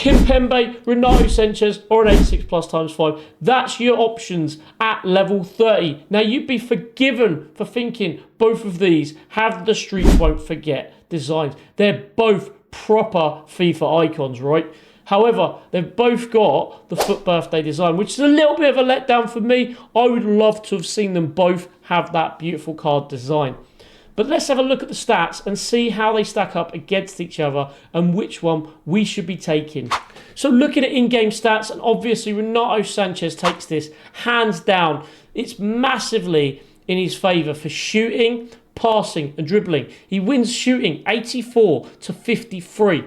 Kimpembe, Renato, Sanches, or an 86 plus times 5. That's your options at level 30. Now, you'd be forgiven for thinking both of these have the streets won't forget designs. They're both proper FIFA icons, right? However, they've both got the FUT birthday design, which is a little bit of a letdown for me. I would love to have seen them both have that beautiful card design. But let's have a look at the stats and see how they stack up against each other and which one we should be taking. So looking at in-game stats, and obviously Renato Sanches takes this hands down. It's massively in his favour for shooting, passing and dribbling. He wins shooting 84 to 53.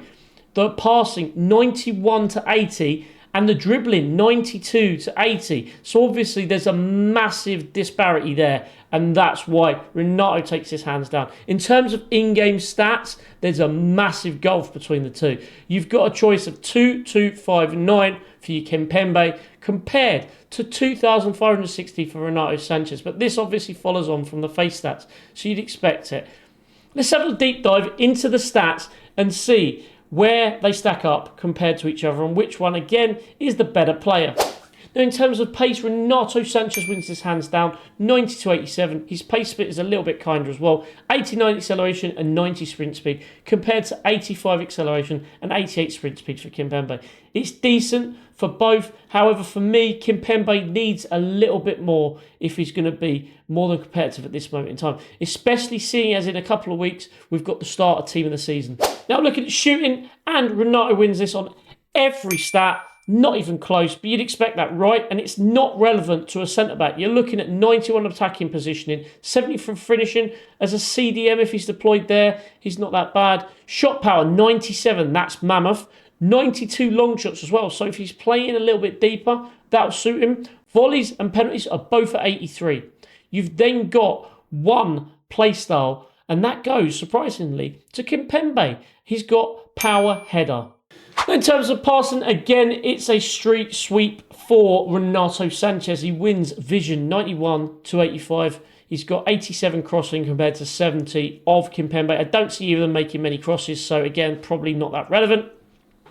The passing 91 to 80. And the dribbling, 92 to 80. So obviously there's a massive disparity there. And that's why Renato takes his hands down. In terms of in-game stats, there's a massive gulf between the two. You've got a choice of 2,259 for your Kimpembe compared to 2,560 for Renato Sanches. But this obviously follows on from the face stats. So you'd expect it. Let's have a deep dive into the stats and see where they stack up compared to each other and which one, again, is the better player. Now, in terms of pace, Renato Sanches wins this hands down, 90 to 87. His pace split is a little bit kinder as well, 89 acceleration and 90 sprint speed, compared to 85 acceleration and 88 sprint speed for Kimpembe. It's decent for both. However, for me, Kimpembe needs a little bit more if he's going to be more than competitive at this moment in time, especially seeing as in a couple of weeks, we've got the starter team of the season. Now, looking at shooting, and Renato wins this on every stat. Not even close, but you'd expect that, right? And it's not relevant to a centre-back. You're looking at 91 attacking positioning, 70 from finishing. As a CDM, if he's deployed there, he's not that bad. Shot power, 97, that's mammoth. 92 long shots as well, so if he's playing a little bit deeper, that'll suit him. Volleys and penalties are both at 83. You've then got one play style, and that goes, surprisingly, to Kimpembe. He's got power header. In terms of passing, again, it's a street sweep for Renato Sanches. He wins vision 91 to 85. He's got 87 crossing compared to 70 of Kimpembe. I don't see either of them making many crosses, so again, probably not that relevant.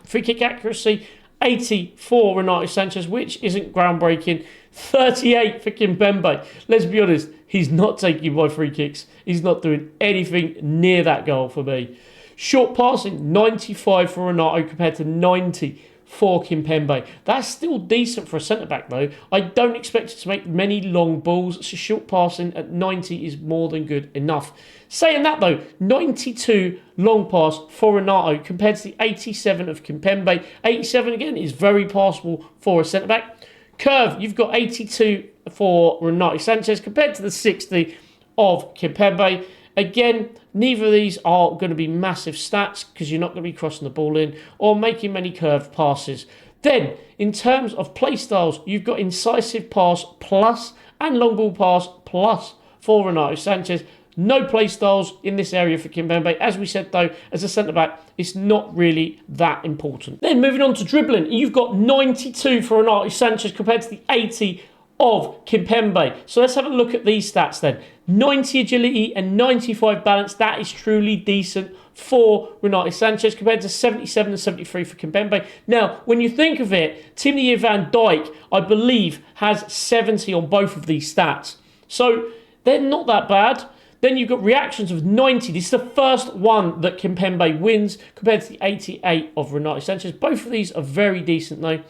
Free kick accuracy, 80 for Renato Sanches, which isn't groundbreaking. 38 for Kimpembe. Let's be honest, he's not taking my free kicks. He's not doing anything near that goal for me. Short passing, 95 for Renato compared to 90 for Kimpembe. That's still decent for a centre-back though. I don't expect it to make many long balls, so short passing at 90 is more than good enough. Saying that though, 92 long pass for Renato compared to the 87 of Kimpembe. 87 again is very passable for a centre-back. Curve, you've got 82 for Renato Sanches compared to the 60 of Kimpembe. Again, neither of these are going to be massive stats because you're not going to be crossing the ball in or making many curved passes. Then, in terms of play styles, you've got incisive pass plus and long ball pass plus for Renato Sanches. No play styles in this area for Kimpembe. As we said though, as a centre-back, it's not really that important. Then moving on to dribbling, you've got 92 for Renato Sanches compared to the 80 of Kimpembe. So let's have a look at these stats then. 90 agility and 95 balance. That is truly decent for Renato Sanches compared to 77 and 73 for Kimpembe. Now, when you think of it, Team of the Year Van Dijk, I believe, has 70 on both of these stats. So they're not that bad. Then you've got reactions of 90. This is the first one that Kimpembe wins compared to the 88 of Renato Sanches. Both of these are very decent though.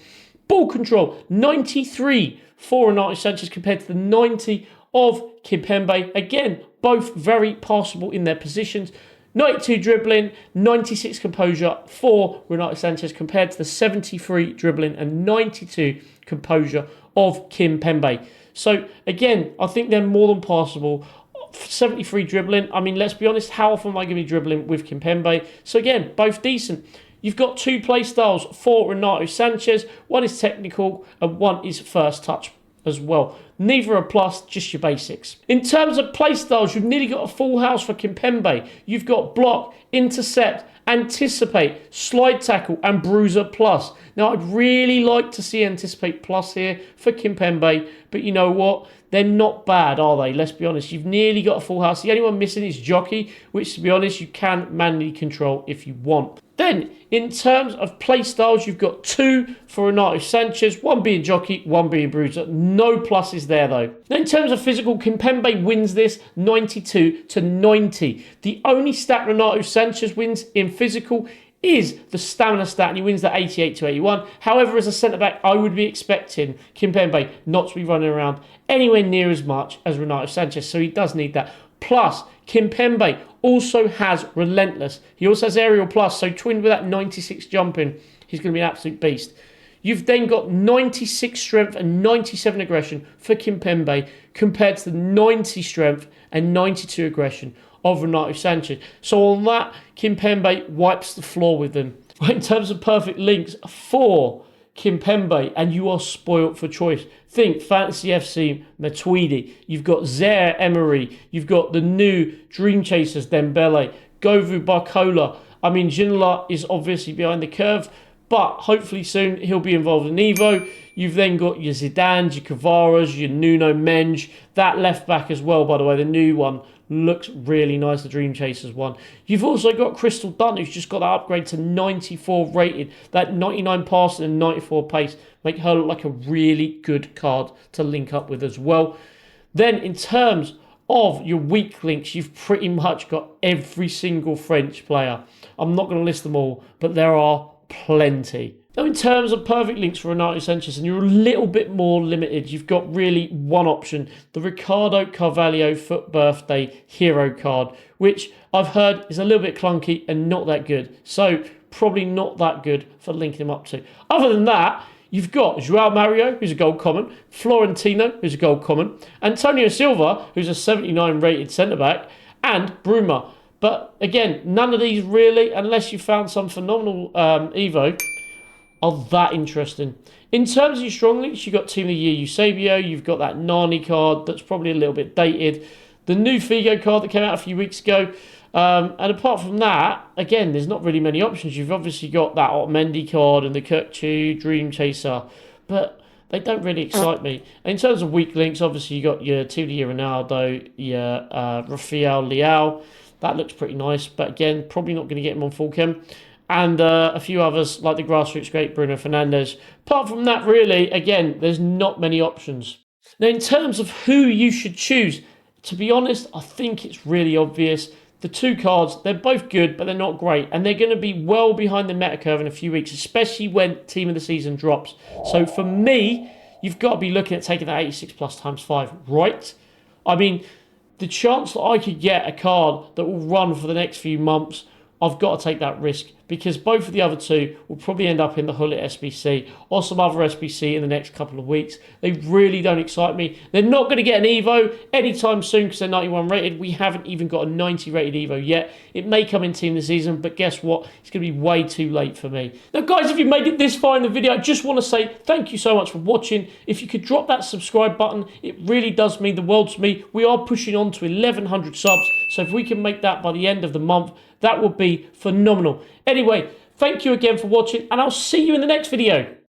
Ball control, 93 for Renato Sanches compared to the 90 of Kimpembe. Again, both very passable in their positions. 92 dribbling, 96 composure for Renato Sanches compared to the 73 dribbling and 92 composure of Kimpembe. So again, I think they're more than passable. 73 dribbling, I mean, let's be honest, how often am I going to be dribbling with Kimpembe? So again, both decent. You've got two play styles for Renato Sanches. One is technical and one is first touch as well. Neither are plus, just your basics. In terms of play styles, you've nearly got a full house for Kimpembe. You've got block, intercept, anticipate, slide tackle, and bruiser plus. Now, I'd really like to see anticipate plus here for Kimpembe, but you know what? They're not bad, are they? Let's be honest. You've nearly got a full house. The only one missing is jockey, which, to be honest, you can manually control if you want. Then, in terms of play styles, you've got 2 for Renato Sanches, 1 being jockey, 1 being bruiser. No pluses there, though. Now, in terms of physical, Kimpembe wins this 92 to 90. The only stat Renato Sanches wins in physical is the stamina stat, and he wins that 88 to 81. However, as a centre-back, I would be expecting Kimpembe not to be running around anywhere near as much as Renato Sanches, so he does need that. Plus, Kimpembe also has relentless. He also has aerial plus, so twinned with that 96 jumping, he's going to be an absolute beast. You've then got 96 strength and 97 aggression for Kimpembe compared to the 90 strength and 92 aggression of Renato Sanches. So on that, Kimpembe wipes the floor with them. In terms of perfect links, 4 Kimpembe, and you are spoilt for choice. Think Fantasy FC Matuidi. You've got Zaire Emery. You've got the new Dream Chasers Dembele, Govu Barcola. I mean, Ginola is obviously behind the curve, but hopefully soon he'll be involved in Evo. You've then got your Zidane, your Cavaras, your Nuno Mendes. That left back as well, by the way, the new one, looks really nice, the Dream Chasers one. You've also got Crystal Dunn, who's just got that upgrade to 94 rated. That 99 passing and 94 pace make her look like a really good card to link up with as well. Then in terms of your weak links, you've pretty much got every single French player. I'm not going to list them all, but there are plenty. Now, in terms of perfect links for Renato Sanches, and you're a little bit more limited, you've got really one option, the Ricardo Carvalho Foot Birthday Hero card, which I've heard is a little bit clunky and not that good. So, probably not that good for linking him up to. Other than that, you've got João Mario, who's a gold common, Florentino, who's a gold common, Antonio Silva, who's a 79 rated centre-back, and Bruma. But again, none of these really, unless you found some phenomenal Evo, are that interesting. In terms of your strong links, you've got Team of the Year Eusebio, you've got that Nani card that's probably a little bit dated, the new Figo card that came out a few weeks ago, and apart from that, again, there's not really many options. You've obviously got that Otamendi card and the Kirkchu Dream Chaser, but they don't really excite me. In terms of weak links, obviously you got your Team of the Year Ronaldo, your Rafael Leao. That looks pretty nice, but again, probably not going to get him on full chem. And a few others, like the grassroots great Bruno Fernandes. Apart from that, really, again, there's not many options. Now, in terms of who you should choose, to be honest, I think it's really obvious. The 2 cards, they're both good, but they're not great. And they're going to be well behind the meta curve in a few weeks, especially when Team of the Season drops. So for me, you've got to be looking at taking that 86 plus times 5, right? I mean, the chance that I could get a card that will run for the next few months, I've got to take that risk, because both of the other 2 will probably end up in the Hullet SBC or some other SBC in the next couple of weeks. They really don't excite me. They're not going to get an Evo anytime soon because they're 91 rated. We haven't even got a 90 rated Evo yet. It may come in Team of the Season, but guess what? It's going to be way too late for me. Now, guys, if you made it this far in the video, I just want to say thank you so much for watching. If you could drop that subscribe button, it really does mean the world to me. We are pushing on to 1,100 subs, so if we can make that by the end of the month, that would be phenomenal. Anyway, thank you again for watching, and I'll see you in the next video.